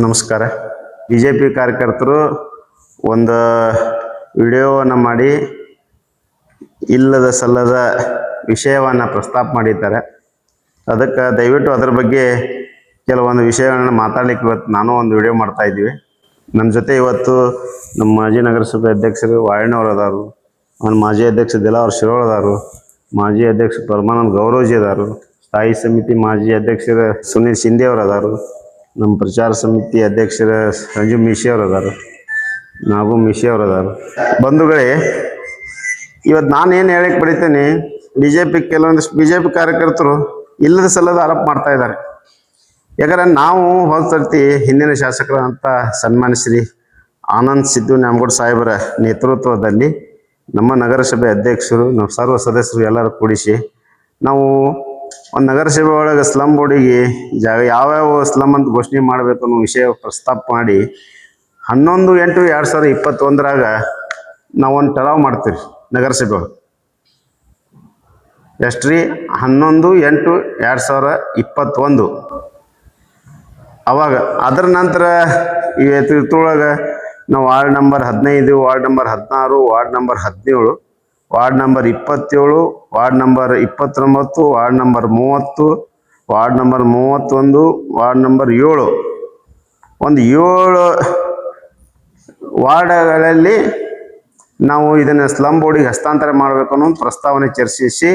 ನಮಸ್ಕಾರ. BJP ಕಾರ್ಯಕರ್ತರು ಒಂದು ವಿಡಿಯೋವನ್ನು ಮಾಡಿ ಇಲ್ಲದ ಸಲ್ಲದ ವಿಷಯವನ್ನು ಪ್ರಸ್ತಾಪ ಮಾಡಿದ್ದಾರೆ. ಅದಕ್ಕೆ ದಯವಿಟ್ಟು ಅದರ ಬಗ್ಗೆ ಕೆಲವೊಂದು ವಿಷಯಗಳನ್ನು ಮಾತಾಡಲಿಕ್ಕೆ ಇವತ್ತು ನಾನು ಒಂದು ವಿಡಿಯೋ ಮಾಡ್ತಾ ಇದ್ದೀವಿ. ನನ್ನ ಜೊತೆ ಇವತ್ತು ನಮ್ಮ ಮಾಜಿ ನಗರಸಭೆ ಅಧ್ಯಕ್ಷರು ವಾಯಣ್ಣವ್ರು ಅದಾರು, ಅವನ ಮಾಜಿ ಅಧ್ಯಕ್ಷ ದಿಲಾವರ್ ಶಿರೋಳ್ ಅದಾರು, ಮಾಜಿ ಅಧ್ಯಕ್ಷ ಪರಮಾನಂದ್ ಗೌರೋಜಿ ಅದಾರು, ಸ್ಥಾಯಿ ಸಮಿತಿ ಮಾಜಿ ಅಧ್ಯಕ್ಷರ ಸುನೀಲ್ ಶಿಂದೆ ಅವರು ಅದಾರು, ನಮ್ಮ ಪ್ರಚಾರ ಸಮಿತಿ ಅಧ್ಯಕ್ಷರ ಸಂಜು ಮಿಶಿ ಅವರು ಅದಾರು, ನಾಗು ಮಿಶಿ ಅವರು ಅದಾರು. ಬಂಧುಗಳೇ, ಇವತ್ತು ನಾನು ಏನು ಹೇಳಕ್ಕೆ ಬರೀತೇನೆ, ಕೆಲವೊಂದಿಷ್ಟು BJP ಕಾರ್ಯಕರ್ತರು ಇಲ್ಲದ ಸಲ್ಲದ ಆರೋಪ ಮಾಡ್ತಾ ಇದ್ದಾರೆ. ಯಾಕಂದ್ರೆ ನಾವು ಹೋದ್ಸರ್ತಿ ಹಿಂದಿನ ಶಾಸಕರಂತ ಸನ್ಮಾನ್ಯ ಶ್ರೀ ಆನಂದ್ ಸಿದ್ದು ನ್ಯಾಮಗೌಡ ಸಾಹೇಬರ ನೇತೃತ್ವದಲ್ಲಿ ನಮ್ಮ ನಗರಸಭೆ ಅಧ್ಯಕ್ಷರು, ನಮ್ಮ ಸರ್ವ ಸದಸ್ಯರು ಎಲ್ಲರೂ ಕೂಡಿಸಿ ನಾವು ಒಂದು ನಗರಸಭೆ ಒಳಗೆ ಸ್ಲಮ್ ಬೋರ್ಡಿಗೆ ಜಾಗ ಯಾವ್ಯಾವ ಸ್ಲಮ್ ಅಂತ ಘೋಷಣೆ ಮಾಡಬೇಕು ಅನ್ನೋ ವಿಷಯ ಪ್ರಸ್ತಾಪ ಮಾಡಿ 11/8/2021 ನಾವೊಂದು ಟರಾವ್ ಮಾಡ್ತೀವಿ ನಗರಸಭೆ ಒಳಗೆ. ಎಷ್ಟ್ರಿ? 11/8/2021. ಅವಾಗ ಅದರ ನಂತರ ಇವತ್ತೊಳಗೆ ನಾವು ward number 15, ward number 16, ward number 17, ward number 27, ward number 29, ward number 30, ward number 31, ward number 7, ಒಂದು 7 ವಾರ್ಡ್ಗಳಲ್ಲಿ ನಾವು ಇದನ್ನು ಸ್ಲಮ್ ಬೋರ್ಡಿಗೆ ಹಸ್ತಾಂತರ ಮಾಡಬೇಕು ಅನ್ನೋ ಒಂದು ಪ್ರಸ್ತಾವನೆ ಚರ್ಚಿಸಿ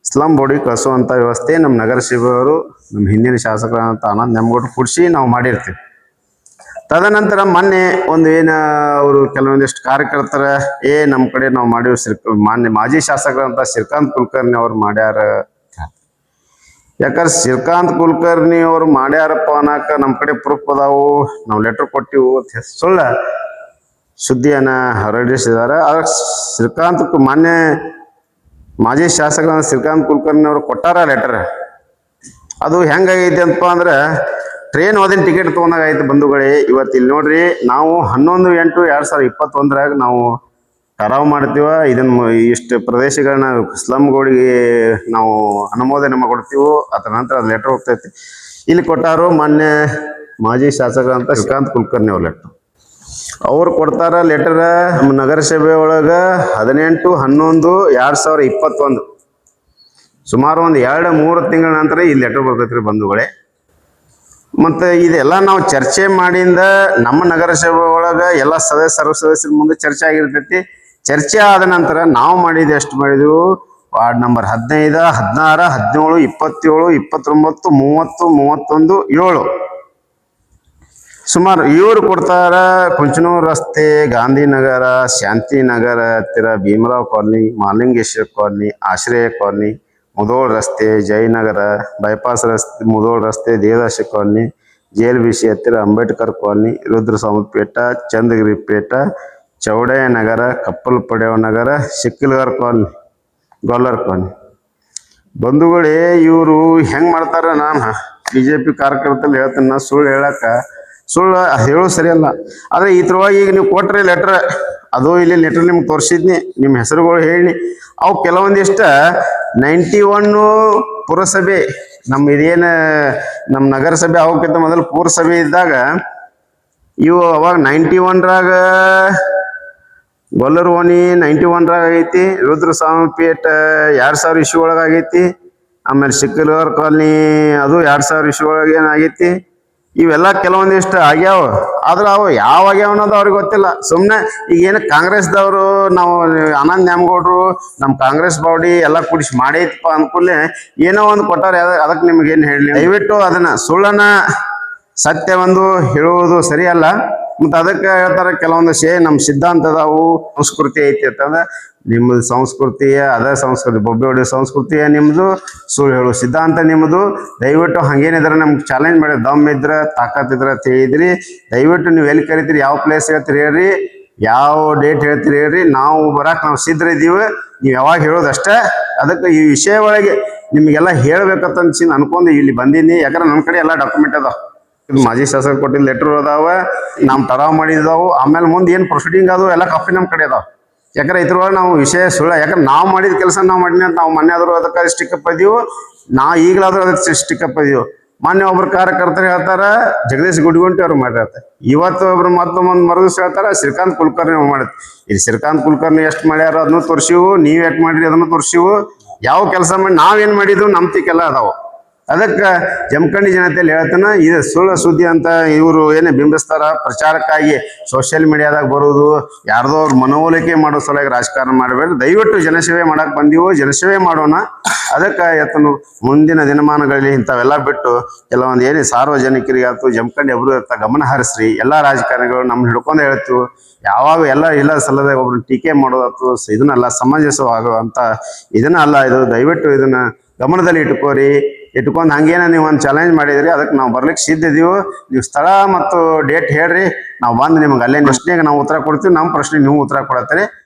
ಸ್ಲಮ್ ಬೋರ್ಡಿಗೆ ಕಳಿಸುವಂಥ ವ್ಯವಸ್ಥೆ ನಮ್ಮ ನಗರಸಭೆಯವರು, ನಮ್ಮ ಹಿಂದಿನ ಶಾಸಕರಂತ ಆನಂದ್ ನ್ಯಾಮಗೌಡ ಕೂಡಿಸಿ ನಾವು ಮಾಡಿರ್ತೀವಿ. ತದನಂತರ ಮೊನ್ನೆ ಒಂದು ಅವರು ಕೆಲವೊಂದಿಷ್ಟು ಕಾರ್ಯಕರ್ತರ ನಮ್ಮ ಕಡೆ ನಾವು ಮಾಡಿವ್ ಮಾನ್ಯ ಮಾಜಿ ಶಾಸಕರಂತ ಶ್ರೀಕಾಂತ್ ಕುಲಕರ್ಣಿ ಅವ್ರು ಮಾಡ್ಯಾರ. ಯಾಕಂದ್ರೆ ಶ್ರೀಕಾಂತ್ ಕುಲಕರ್ಣಿ ಅವ್ರು ಮಾಡ್ಯಾರಪ್ಪ ಅನ್ನಕ ನಮ್ಮ ಕಡೆ ಪ್ರೂಫ್ ಅದಾವು, ನಾವು ಲೆಟರ್ ಕೊಟ್ಟಿವು ಸುಳ್ಳ ಸುದ್ದಿಯನ್ನ ಹೊರಡಿಸಿದ್ದಾರೆ. ಶ್ರೀಕಾಂತ್ ಮಾನ್ಯ ಮಾಜಿ ಶಾಸಕರ ಶ್ರೀಕಾಂತ್ ಕುಲಕರ್ಣಿ ಅವರು ಕೊಟ್ಟಾರ ಲೆಟರ್. ಅದು ಹೆಂಗಾಗೈತಿ ಅಂತಪ್ಪ ಅಂದ್ರೆ ಟ್ರೈನ್ ಹೋದಿನ ಟಿಕೆಟ್ ತೊಗೊಂಡಾಗೈತೆ ಬಂಧುಗಳೇ. ಇವತ್ತು ಇಲ್ಲಿ ನೋಡ್ರಿ, ನಾವು 11/8/2021 ನಾವು ಟರಾವ್ ಮಾಡ್ತೀವ. ಇದನ್ನು ಇಷ್ಟು ಪ್ರದೇಶಗಳನ್ನ ಸ್ಲಮ್ಗಳಿಗೆ ನಾವು ಅನುಮೋದನೆ ಕೊಡ್ತೀವೋ, ಅದರ ನಂತರ ಅದು ಲೆಟರ್ ಹೋಗ್ತೈತಿ. ಇಲ್ಲಿ ಕೊಟ್ಟಾರು ಮಾನ್ಯ ಮಾಜಿ ಶಾಸಕರಂತ ಶ್ರೀಕಾಂತ್ ಕುಲಕರ್ಣಿ ಅವ್ರ ಲೆಟರ್. ಅವ್ರು ಕೊಡ್ತಾರ ಲೆಟರ್ ನಮ್ಮ ನಗರಸಭೆ ಒಳಗೆ 18/11/2021, ಸುಮಾರು ಒಂದು 2-3 ತಿಂಗಳ ನಂತರ ಈ ಲೆಟರ್ ಬರ್ತೈತ್ರಿ ಬಂಧುಗಳೇ. ಮತ್ತು ಇದೆಲ್ಲ ನಾವು ಚರ್ಚೆ ಮಾಡಿಂದ ನಮ್ಮ ನಗರಸಭೆ ಒಳಗೆ ಎಲ್ಲ ಸರ್ವ ಸದಸ್ಯರ ಮುಂದೆ ಚರ್ಚೆ ಆಗಿರ್ತೈತಿ. ಚರ್ಚೆ ಆದ ನಂತರ ನಾವು ಮಾಡಿದ್ದು ಎಷ್ಟು ಮಾಡಿದೆವು? ವಾರ್ಡ್ ನಂಬರ್ 15, 16, 17, 27, 29, 30, 31, 7 ಸುಮಾರು ಇವರು ಕೊಡ್ತಾರ. ಕುಂಚನೂರು ರಸ್ತೆ, ಗಾಂಧಿನಗರ, ಶಾಂತಿನಗರ ಹತ್ತಿರ ಭೀಮರಾವ್ ಕಾಲನಿ, ಮಾಲಿಂಗೇಶ್ವರ ಕಾಲನಿ, ಆಶ್ರಯ ಕಾಲನಿ, ಮುಧೋಳ್ ರಸ್ತೆ, ಜಯನಗರ ಬೈಪಾಸ್ ರಸ್ತೆ, ಮುಧೋಳ್ ರಸ್ತೆ, ದೇವದಾಸಿ ಕಾಲನಿ, JLBC ಹತ್ತಿರ ಅಂಬೇಡ್ಕರ್ ಕಾಲನಿ, ರುದ್ರಸ್ವಾಮಿಪೇಟ, ಚಂದ್ರಗಿರಿಪೇಟ, ಚೌಡಯ್ಯ ನಗರ, ಕಪ್ಪಲ್ ಪಡೆಯವ ನಗರ, ಶಿಕ್ಕಿಲ್ಗರ್ ಕಾಲನಿ, ಗೊಲ್ಲರ್ ಕಾಲನಿ. ಬಂಧುಗಳೇ, ಇವರು ಹೆಂಗೆ ಮಾಡ್ತಾರ? ನಾನು BJP ಕಾರ್ಯಕರ್ತಲ್ಲಿ ಹೇಳ್ತೀನಿ, ನಾ ಸುಳ್ಳು ಹೇಳೋದು ಸರಿಯಲ್ಲ. ಆದರೆ ಇದ್ರೊಳಗೆ ಈಗ ನೀವು ಕೊಟ್ರೆ ಲೆಟ್ರ್, ಅದು ಇಲ್ಲಿ ಲೆಟ್ರ್ ನಿಮ್ಗೆ ತೋರಿಸಿದ್ನಿ, ನಿಮ್ಮ ಹೆಸರುಗಳು ಹೇಳಿ. ಅವು ಕೆಲವೊಂದಿಷ್ಟು 91 ಪುರಸಭೆ, ಇದೇನು ನಮ್ಮ ನಗರಸಭೆ ಅವಕ್ಕಿಂತ ಮೊದಲು ಪುರಸಭೆ ಇದ್ದಾಗ ಇವು ಅವಾಗ 91ರಾಗ ಗೊಲ್ಲರ್ ಓಣಿ 91ರಾಗ ಆಗೈತಿ, ರುದ್ರಸ್ವಾಮಿಪೇಟ 2000 ಇಶ್ಯೂ ಒಳಗೆ ಆಗೈತಿ. ಆಮೇಲೆ ಶಿಕ್ಕಲ್ಗರ್ ಕಾಲನಿ ಅದು 2000 ಇಶ್ಯೂ ಒಳಗೆ ಏನಾಗೈತಿ. ಇವೆಲ್ಲ ಕೆಲವೊಂದಿಷ್ಟು ಆಗ್ಯಾವ. ಆದ್ರೆ ಅವು ಯಾವ ಆಗ್ಯಾವ ಅನ್ನೋದು ಅವ್ರಿಗೆ ಗೊತ್ತಿಲ್ಲ. ಸುಮ್ಮನೆ ಈಗೇನು ಕಾಂಗ್ರೆಸ್ದವರು ನಾವು ಆನಂದ್ ನ್ಯಾಮಗೌಡರು ನಮ್ಮ ಕಾಂಗ್ರೆಸ್ ಬಾಡಿ ಎಲ್ಲ ಕೂಡಿಸಿ ಮಾಡೈತಪ್ಪ ಅಂದ್ಕೂಡಲೇ ಏನೋ ಒಂದು ಕೊಟ್ಟಾರೆ. ಅದಕ್ಕೆ ನಿಮ್ಗೇನು ಹೇಳಲಿ? ದಯವಿಟ್ಟು ಅದನ್ನು ಸುಳ್ಳನ್ನ ಸತ್ಯವೊಂದು ಹೇಳುವುದು ಸರಿಯಲ್ಲ. ಮತ್ತು ಅದಕ್ಕೆ ಹೇಳ್ತಾರೆ ಕೆಲವೊಂದು ನಮ್ಮ ಸಿದ್ಧಾಂತ ಅದಾವು, ಸಂಸ್ಕೃತಿ ಐತಿ ಅಂತಂದ್ರೆ ನಿಮ್ಮದು ಸಂಸ್ಕೃತಿಯ ಅದೇ ಸಂಸ್ಕೃತಿ, ಬೊಬ್ಬೆ ಹೊಡೆಯೋ ಸಂಸ್ಕೃತಿಯ ನಿಮ್ಮದು, ಸುಳ್ಳು ಹೇಳೋ ಸಿದ್ಧಾಂತ ನಿಮ್ಮದು. ದಯವಿಟ್ಟು ಹಂಗೇನಿದ್ರೆ ನಮ್ಗೆ ಚಾಲೆಂಜ್ ಮಾಡಿ, ದಮ್ ಇದ್ರೆ ತಾಕತ್ತಿದ್ರೆ ತಿಳಿದ್ರಿ. ದಯವಿಟ್ಟು ನೀವು ಎಲ್ಲಿ ಕರಿತೀರಿ, ಯಾವ ಪ್ಲೇಸ್ ಹೇಳ್ತೀರಿ ಹೇಳ್ರಿ, ಯಾವ ಡೇಟ್ ಹೇಳ್ತೀರಿ ಹೇಳ್ರಿ, ನಾವು ಬರಕ್ಕೆ ನಾವು ಸಿದ್ಧ ಇದ್ದೀವಿ. ನೀವು ಯಾವಾಗ ಹೇಳೋದಷ್ಟೇ. ಅದಕ್ಕೆ ಈ ವಿಷಯ ಒಳಗೆ ನಿಮಗೆಲ್ಲ ಹೇಳ್ಬೇಕಂತ ಅನ್ಕೊಂಡು ಇಲ್ಲಿ ಬಂದೀನಿ. ಯಾಕಂದ್ರೆ ನಮ್ಮ ಕಡೆ ಎಲ್ಲ ಡಾಕ್ಯುಮೆಂಟ್ ಅದಾವ. ಮಾಜಿ ಶಾಸಕರು ಕೊಟ್ಟಿದ್ದ ಲೆಟರ್ ಅದಾವ, ನಾವು ಟರಾವ್ ಮಾಡಿದಾವು. ಆಮೇಲೆ ಮುಂದೆ ಏನು ಪ್ರೊಸೀಡಿಂಗ್ ಅದು ಎಲ್ಲ ಕಾಪಿ ನಮ್ಮ ಕಡೆ ಅದಾವ. ಯಾಕಂದ್ರೆ ಇದ್ರೊಳಗೆ ನಾವು ವಿಷಯ ಸುಳ್ಳ, ಯಾಕಂದ್ರೆ ನಾವು ಮಾಡಿದ ಕೆಲಸ ನಾವು ಮಾಡಿನಿ ಅಂತ ನಾವು ಮೊನ್ನೆ ಆದರೂ ಅದಕ್ಕೆ ಸ್ಟಿಕ್ಕಪ್ ಇದೀವು, ನಾ ಈಗಲಾದ್ರೂ ಅದಕ್ಕೆ ಸ್ಟಿಕ್ಕಪ್ ಇದೀವಿ. ಮಾನ್ಯ ಒಬ್ರು ಕಾರ್ಯಕರ್ತರು ಹೇಳ್ತಾರ ಜಗದೀಶ್ ಗುಡಿಗುಂಟಿ ಅವ್ರು ಮಾಡಿರ್ತಾರೆ. ಇವತ್ತು ಒಬ್ರು ಮತ್ತೊಂದು ಮರುದಿವ್ಸ ಹೇಳ್ತಾರ ಶ್ರೀಕಾಂತ್ ಕುಲಕರ್ಣಿ ಮಾಡಿದ್. ಇಲ್ಲಿ ಶ್ರೀಕಾಂತ್ ಕುಲಕರ್ಣಿ ಎಷ್ಟು ಮಾಡ್ಯಾರ ಅದನ್ನು ತೋರ್ಸಿವು, ನೀವ್ ಎಟ್ ಮಾಡಿರಿ ಅದನ್ನು ತೋರ್ಸಿವು. ಯಾವ ಕೆಲಸ ಮಾಡಿ ನಾವೇನ್ ಮಾಡಿದ್ವು ನಮ್ತಿಕೆಲ್ಲ ಅದಾವ. ಅದಕ್ಕೆ ಜಮಖಂಡಿ ಜನತೆಯಲ್ಲಿ ಹೇಳ್ತಾನ, ಇದು ಸುಳ್ಳು ಸುದ್ದಿ ಅಂತ ಇವರು ಏನೇ ಬಿಂಬಿಸ್ತಾರ ಪ್ರಚಾರಕ್ಕಾಗಿ ಸೋಷಿಯಲ್ ಮೀಡಿಯಾದಾಗ ಬರೋದು, ಯಾರ್ದೋ ಅವ್ರ ಮನವೊಲಿಕೆ ಮಾಡೋ ಸಲುವಾಗಿ ರಾಜಕಾರಣ ಮಾಡಬೇಡ್ರಿ. ದಯವಿಟ್ಟು ಜನಸೇವೆ ಮಾಡಕ್ ಬಂದೀವು, ಜನಸೇವೆ ಮಾಡೋಣ. ಅದಕ್ಕೆ ಎತ್ತನು ಮುಂದಿನ ದಿನಮಾನಗಳಲ್ಲಿ ಇಂಥವೆಲ್ಲ ಬಿಟ್ಟು ಕೆಲವೊಂದು ಏನೇ ಸಾರ್ವಜನಿಕರಿಗೆ ಆಯ್ತು ಜಮಖಂಡಿ ಅಭಿವೃದ್ಧಿ ಗಮನ ಹರಿಸ್ರಿ. ಎಲ್ಲಾ ರಾಜಕಾರಣಿಗಳು ನಮ್ನ ಹಿಡ್ಕೊಂಡು ಹೇಳ್ತೀವಿ. ಯಾವಾಗ ಎಲ್ಲ ಇಲ್ಲ ಸಲ್ಲದೆ ಒಬ್ರು ಟೀಕೆ ಮಾಡೋದಾಯ್ತು ಇದನ್ನೆಲ್ಲ ಸಮಂಜಸವಾಗುವಂತ ಇದನ್ನ ಅಲ್ಲ. ಇದು ದಯವಿಟ್ಟು ಇದನ್ನ ಗಮನದಲ್ಲಿ ಇಟ್ಕೊಂಡು ಹಂಗೇನ ನೀವು ಒಂದು ಚಾಲೆಂಜ್ ಮಾಡಿದ್ರಿ, ಅದಕ್ಕೆ ನಾವು ಬರ್ಲಿಕ್ಕೆ ಸಿದ್ಧ ಇದೀವಿ. ನೀವು ಸ್ಥಳ ಮತ್ತು ಡೇಟ್ ಹೇಳ್ರಿ, ನಾವು ಬಂದು ನಿಮ್ಗೆ ಅಲ್ಲೇ ಪ್ರಶ್ನೆಗೆ ನಾವು ಉತ್ತರ ಕೊಡ್ತೀವಿ, ನಮ್ಮ ಪ್ರಶ್ನೆಗೆ ನೀವು ಉತ್ತರ ಕೊಡತ್ತೀರಿ.